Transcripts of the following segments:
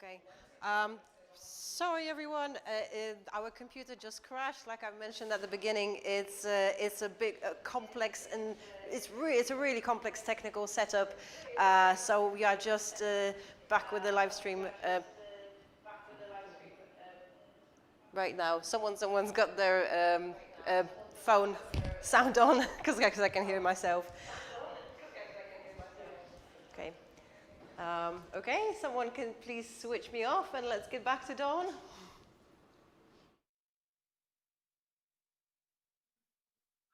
Okay. Sorry, everyone. Our computer just crashed. Like I mentioned at the beginning, it's a big, complex, and it's a really complex technical setup. So we are just back with the live stream right now. Someone's got their phone sound on because I can hear myself. Okay. Okay. Someone can please switch me off and let's get back to Dawn.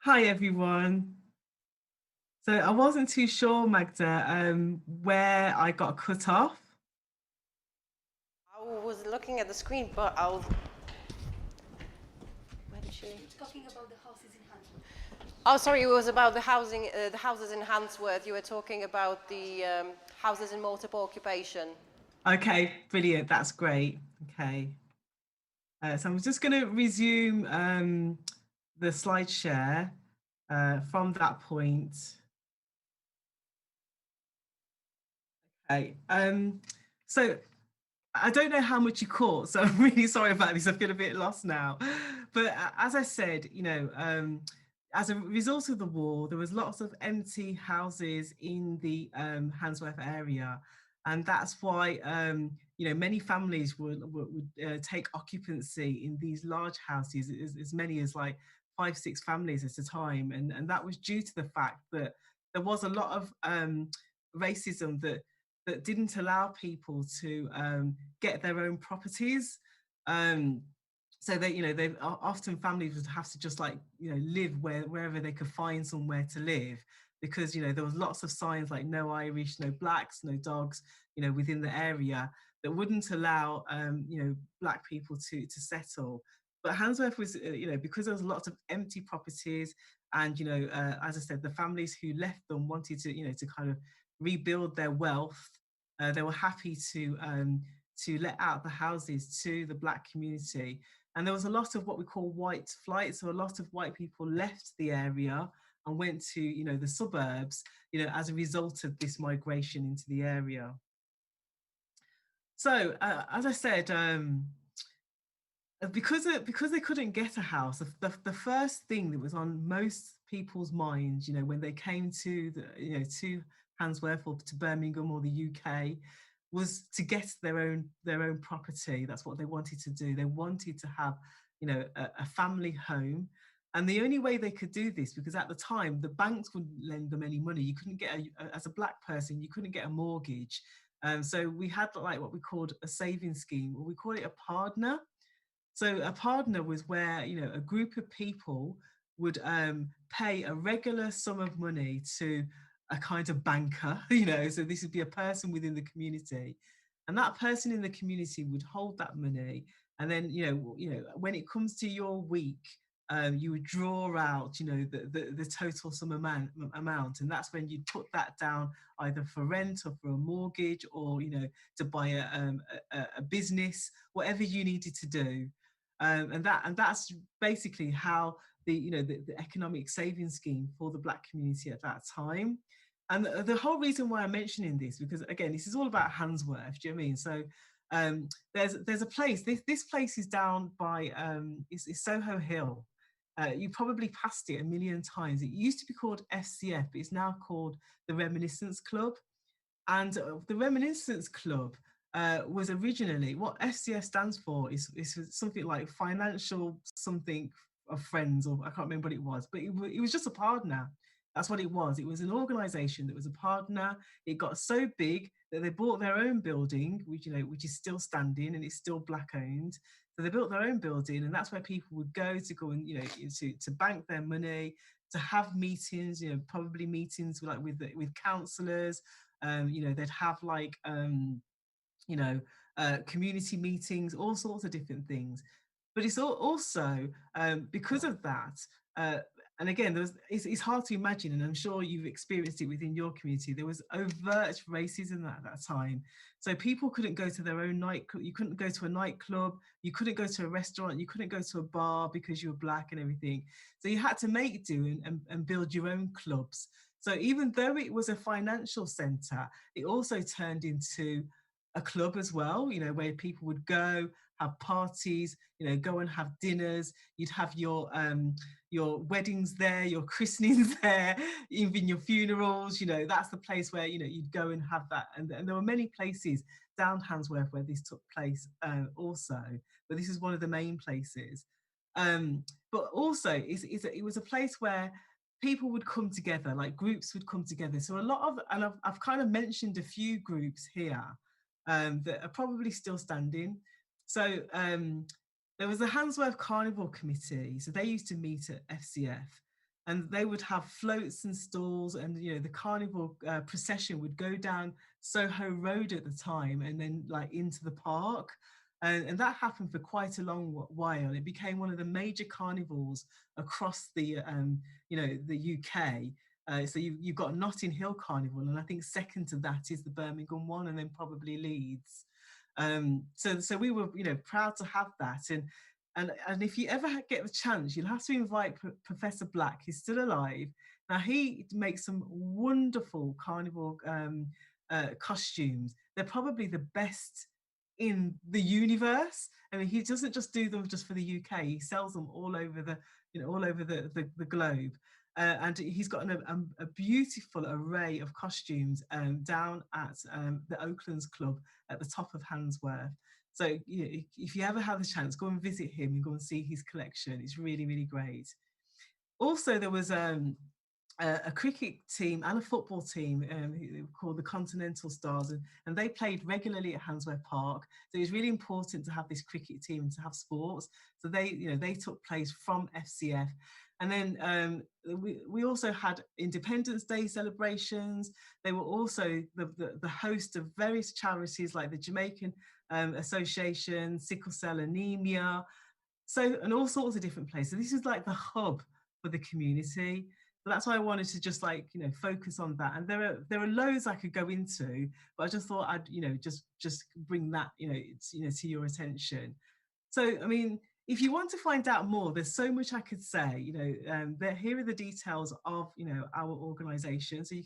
Hi everyone. So I wasn't too sure, Magda, where I got cut off. I was looking at the screen, but I'll. Where did she? Talking about the houses in Handsworth. Oh, sorry. It was about the houses in Handsworth. You were talking about the houses in multiple occupation. Okay, brilliant. That's great. Okay. So I'm just going to resume the slide share from that point. Okay. So I don't know how much you caught, so I'm really sorry about this. I feel a bit lost now. But as I said, as a result of the war, there was lots of empty houses in the Handsworth area. And that's why, many families would take occupancy in these large houses, as many as like 5, 6 families at a time. And that was due to the fact that there was a lot of racism that didn't allow people to get their own properties. So that they often families would have to just live wherever they could find somewhere to live, because there was lots of signs like no Irish, no blacks, no dogs, within the area, that wouldn't allow black people to settle. But Handsworth was, because there was lots of empty properties, and as I said, the families who left them wanted to kind of rebuild their wealth. They were happy to let out the houses to the black community. And there was a lot of what we call white flight. So a lot of white people left the area and went to, the suburbs, as a result of this migration into the area. So, as I said, because they couldn't get a house, the first thing that was on most people's minds, when they came to to Handsworth or to Birmingham or the UK, was to get their own property. That's what they wanted to do. They wanted to have, a family home. And the only way they could do this, because at the time the banks wouldn't lend them any money. You couldn't get as a black person, you couldn't get a mortgage. So we had like what we called a saving scheme, or we call it a partner. So a partner was where a group of people would pay a regular sum of money to a kind of banker. So this would be a person within the community, and that person in the community would hold that money. And then when it comes to your week, you would draw out the total sum amount, and that's when you'd put that down either for rent or for a mortgage, or to buy a business, whatever you needed to do. And that's basically how the economic savings scheme for the black community at that time. And the whole reason why I'm mentioning this, because again, this is all about Handsworth. Do you know what I mean? So there's a place. This place is down by it's Soho Hill. You probably passed it a million times. It used to be called FCF, but it's now called the Reminiscence Club. And the Reminiscence Club was originally, what FCF stands for is something like financial something of friends, or I can't remember what it was, but it was just a partner. That's what it was. It was an organization that was a partner. It got so big that they bought their own building, which is still standing and it's still black owned. So they built their own building, and that's where people would go to and to bank their money, to have meetings. Probably meetings with councillors. They'd have community meetings, all sorts of different things. But it's also because of that. And again, it's hard to imagine, and I'm sure you've experienced it within your community. There was overt racism at that time. So people couldn't go to their own nightclub. You couldn't go to a nightclub. You couldn't go to a restaurant. You couldn't go to a bar because you were black and everything. So you had to make do and build your own clubs. So even though it was a financial centre, it also turned into a club as well, you know, where people would go have parties, you know, go and have dinners. You'd have your weddings there, your christenings there, even your funerals. You know, that's the place where, you know, you'd go and have that. And there were many places down Handsworth where this took place also, but this is one of the main places. But also, it was a place where people would come together, like groups would come together. So a lot of, and I've kind of mentioned a few groups here that are probably still standing. So there was the Handsworth Carnival Committee. So they used to meet at FCF, and they would have floats and stalls, and you know the carnival procession would go down Soho Road at the time, and then like into the park. And that happened for quite a long while. It became one of the major carnivals across the, you know, the UK. So you've got Notting Hill Carnival, and I think second to that is the Birmingham one, and then probably Leeds. So we were, you know, proud to have that. And if you ever get the chance, you'll have to invite Professor Black. He's still alive. Now he makes some wonderful carnival costumes. They're probably the best in the universe. I mean, he doesn't just do them just for the UK. He sells them all over the, you know, all over the globe. And he's got a beautiful array of costumes down at the Oaklands Club at the top of Handsworth. So you know, if you ever have the chance, go and visit him and go and see his collection. It's really, really great. Also, there was a cricket team and a football team called the Continental Stars, and they played regularly at Handsworth Park. So it was really important to have this cricket team and to have sports. So they, you know, they took place from FCF. And then we also had Independence Day celebrations. They were also the host of various charities like the Jamaican Association, Sickle Cell Anemia, so, and all sorts of different places. This is like the hub for the community. So that's why I wanted to just like, you know, focus on that. And there are loads I could go into, but I just thought I'd, you know, just bring that, you know, to your attention. So, I mean, if you want to find out more, there's so much I could say. You know, here are the details of, you know, our organisation. So you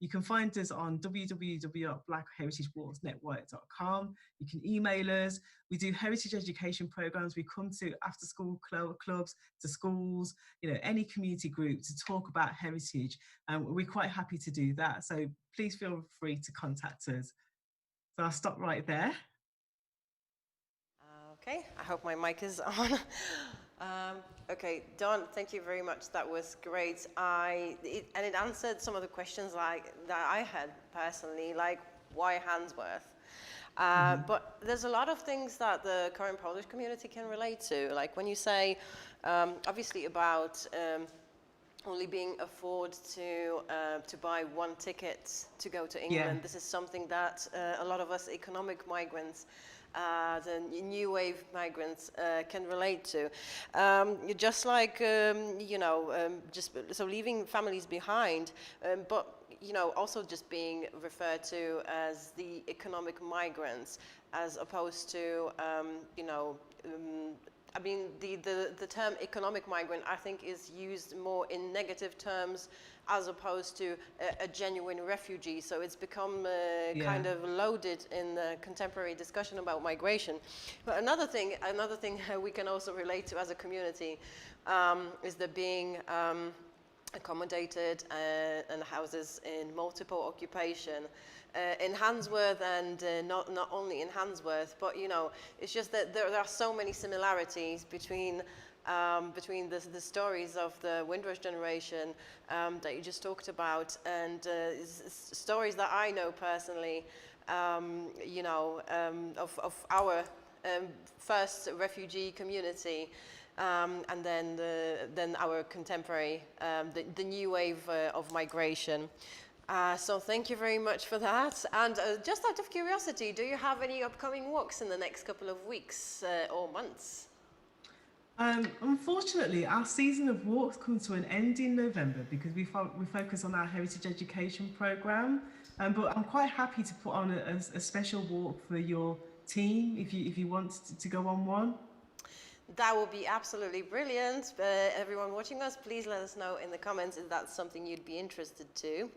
can find us on www.blackheritagewalksnetwork.com. You can email us. We do heritage education programs. We come to after school clubs, to schools, you know, any community group to talk about heritage. And we're quite happy to do that. So please feel free to contact us. So I'll stop right there. Okay, I hope my mic is on. Okay, Dawn, thank you very much. That was great. It answered some of the questions like that I had personally, like why Handsworth? But there's a lot of things that the current Polish community can relate to. Like when you say, obviously about only being afford to buy one ticket to go to England. Yeah. This is something that a lot of us economic migrants, the new wave migrants can relate to. Just like, you know, just so leaving families behind, but you know, also just being referred to as the economic migrants, as opposed to, you know, I mean, the term economic migrant, I think, is used more in negative terms as opposed to a genuine refugee. So it's become kind of loaded in the contemporary discussion about migration. But another thing we can also relate to as a community is the being accommodated and houses in multiple occupation. In Handsworth, and not only in Handsworth, but you know, it's just that there are so many similarities between the stories of the Windrush generation that you just talked about, and stories that I know personally, you know, of our first refugee community. And then our contemporary, the new wave of migration. So thank you very much for that. And just out of curiosity, do you have any upcoming walks in the next couple of weeks or months? Unfortunately, our season of walks comes to an end in November because we focus on our heritage education programme. But I'm quite happy to put on a special walk for your team if you want to go on one. That would be absolutely brilliant. Everyone watching us, please let us know in the comments if that's something you'd be interested to.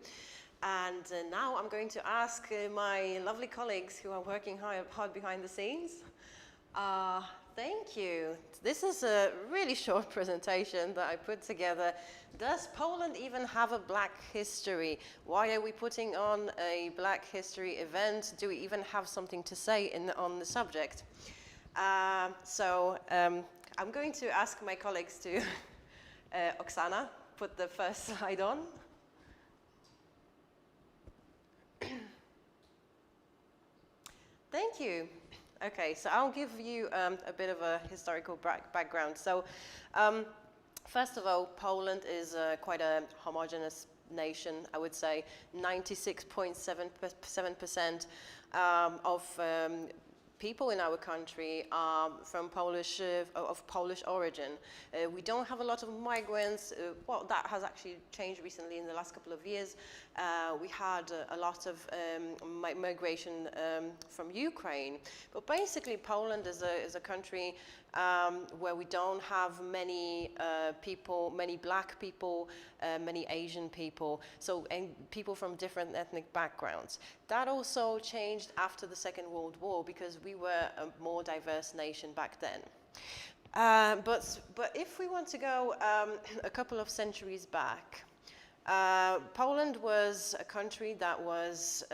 And now I'm going to ask my lovely colleagues who are working hard behind the scenes. Thank you. This is a really short presentation that I put together. Does Poland even have a Black history? Why are we putting on a Black history event? Do we even have something to say on the subject? I'm going to ask my colleagues to, Oksana, put the first slide on. Thank you. Okay, so I'll give you a bit of a historical background. So, first of all, Poland is quite a homogeneous nation, I would say. 96.7% of people in our country are from of Polish origin. We don't have a lot of migrants. Well, that has actually changed recently in the last couple of years. We had a lot of migration from Ukraine, but basically Poland is a country where we don't have many people, many Black people, many Asian people, and people from different ethnic backgrounds. That also changed after the Second World War because we were a more diverse nation back then. But if we want to go a couple of centuries back, Poland was a country that was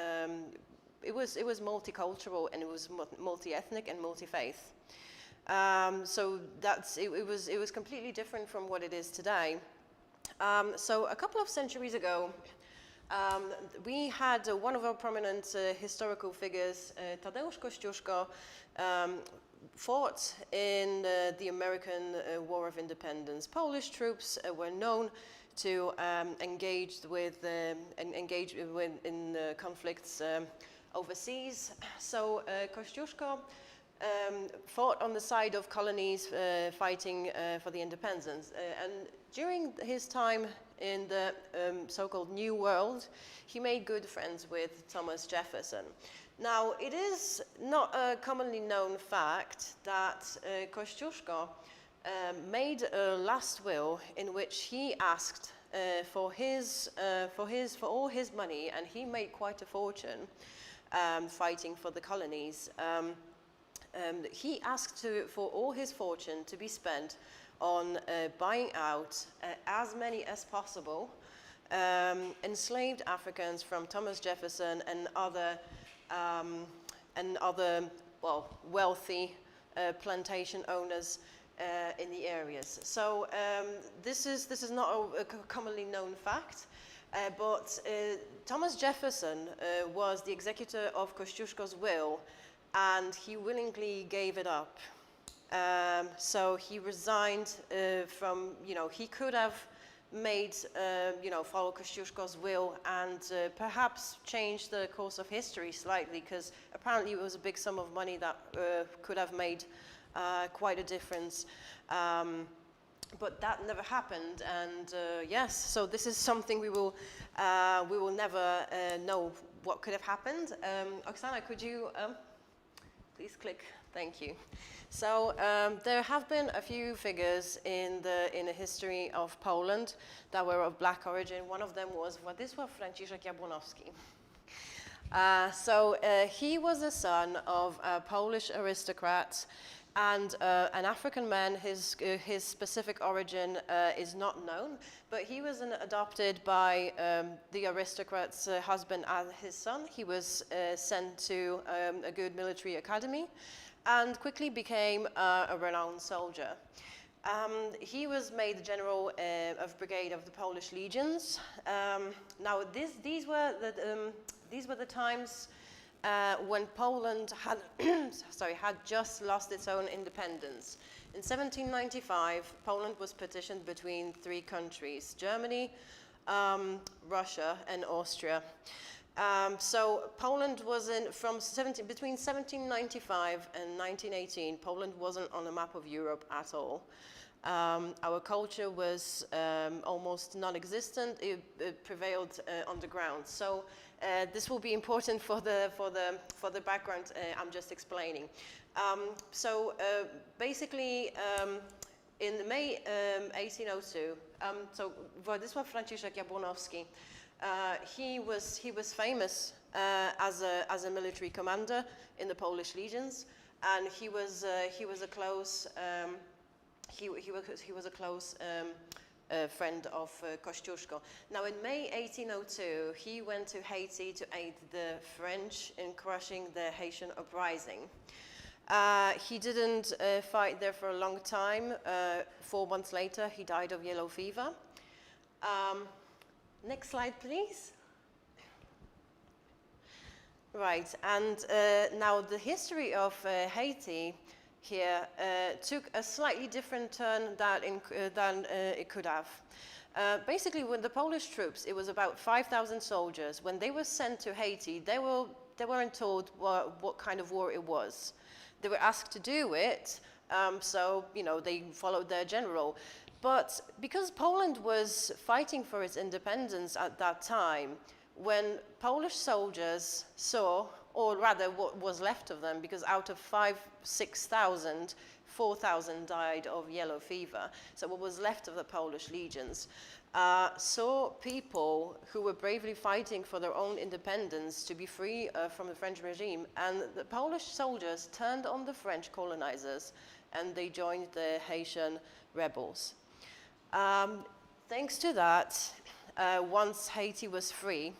it was multicultural, and it was multi-ethnic and multi-faith. So it was completely different from what it is today. So a couple of centuries ago, we had one of our prominent historical figures, Tadeusz Kościuszko, fought in the American War of Independence. Polish troops were known to engage in conflicts overseas. So Kościuszko fought on the side of colonies fighting for the independence. And during his time in the so-called New World, he made good friends with Thomas Jefferson. Now, it is not a commonly known fact that Kościuszko made a last will in which he asked for all his money, and he made quite a fortune fighting for the colonies. He asked for all his fortune to be spent on buying out as many as possible enslaved Africans from Thomas Jefferson and other wealthy plantation owners in the areas. So this is not a commonly known fact, but Thomas Jefferson was the executor of Kościuszko's will, and he willingly gave it up. So he resigned from, he could have made, follow Kościuszko's will and perhaps changed the course of history slightly, because apparently it was a big sum of money that could have made quite a difference. But that never happened, and yes, so this is something we will never know what could have happened. Oksana, could you please click? Thank you. So there have been a few figures in the history of Poland that were of Black origin. One of them was Władysław Franciszek Jabłonowski. He was the son of a Polish aristocrat and an African man. His specific origin is not known, but he was adopted by the aristocrat's husband as his son. He was sent to a good military academy and quickly became a renowned soldier. He was made the general of brigade of the Polish legions. Now, these were the times when Poland had had just lost its own independence. In 1795, Poland was partitioned between three countries: Germany, Russia, and Austria. So Poland was between 1795 and 1918, Poland wasn't on the map of Europe at all. Our culture was almost non-existent. It prevailed underground. So this will be important for the background I'm just explaining. Basically, in May 1802, so Władysław Franciszek Jabłonowski He was famous as a military commander in the Polish legions, and he was a close friend of Kościuszko. Now, in May 1802, he went to Haiti to aid the French in crushing the Haitian uprising. He didn't fight there for a long time. 4 months later, he died of yellow fever. Next slide, please. Right, and now the history of Haiti here took a slightly different turn than it could have. Basically, when the Polish troops, it was about 5,000 soldiers, when they were sent to Haiti, they weren't told what kind of war it was. They were asked to do it, so, you know, they followed their general. But because Poland was fighting for its independence at that time, when Polish soldiers saw, or rather what was left of them, because out of 6,000, 4,000 died of yellow fever, so what was left of the Polish legions, saw people who were bravely fighting for their own independence to be free from the French regime, and the Polish soldiers turned on the French colonizers, and they joined the Haitian rebels. Thanks to that, once Haiti was free,